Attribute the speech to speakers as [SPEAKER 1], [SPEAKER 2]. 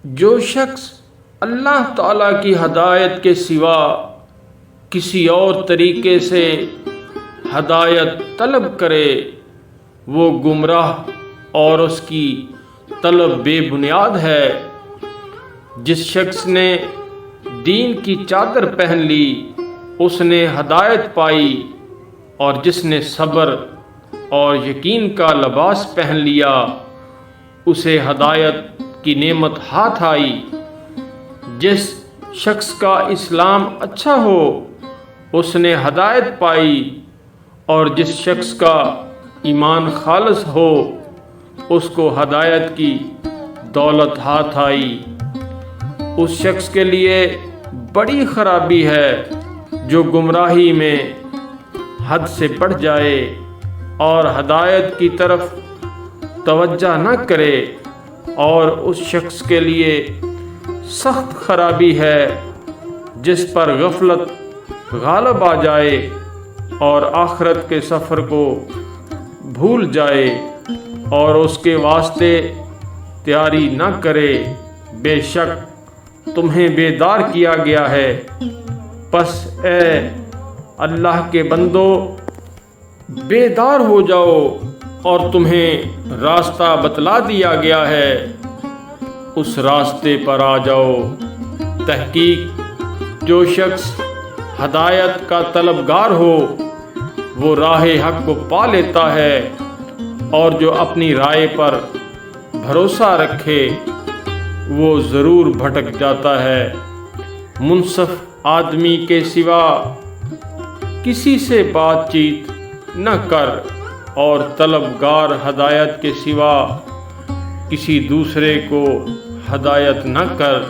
[SPEAKER 1] جو شخص اللہ تعالیٰ کی ہدایت کے سوا کسی اور طریقے سے ہدایت طلب کرے وہ گمراہ اور اس کی طلب بے بنیاد ہے۔ جس شخص نے دین کی چادر پہن لی اس نے ہدایت پائی، اور جس نے صبر اور یقین کا لباس پہن لیا اسے ہدایت کی نعمت ہاتھ آئی۔ جس شخص کا اسلام اچھا ہو اس نے ہدایت پائی، اور جس شخص کا ایمان خالص ہو اس کو ہدایت کی دولت ہاتھ آئی۔ اس شخص کے لیے بڑی خرابی ہے جو گمراہی میں حد سے بڑھ جائے اور ہدایت کی طرف توجہ نہ کرے، اور اس شخص کے لیے سخت خرابی ہے جس پر غفلت غالب آ جائے اور آخرت کے سفر کو بھول جائے اور اس کے واسطے تیاری نہ کرے۔ بے شک تمہیں بیدار کیا گیا ہے، پس اے اللہ کے بندو بیدار ہو جاؤ، اور تمہیں راستہ بتلا دیا گیا ہے، اس راستے پر آ جاؤ۔ تحقیق جو شخص ہدایت کا طلبگار ہو وہ راہ حق کو پا لیتا ہے، اور جو اپنی رائے پر بھروسہ رکھے وہ ضرور بھٹک جاتا ہے۔ منصف آدمی کے سوا کسی سے بات چیت نہ کر، اور طلبگار ہدایت کے سوا کسی دوسرے کو ہدایت نہ کر۔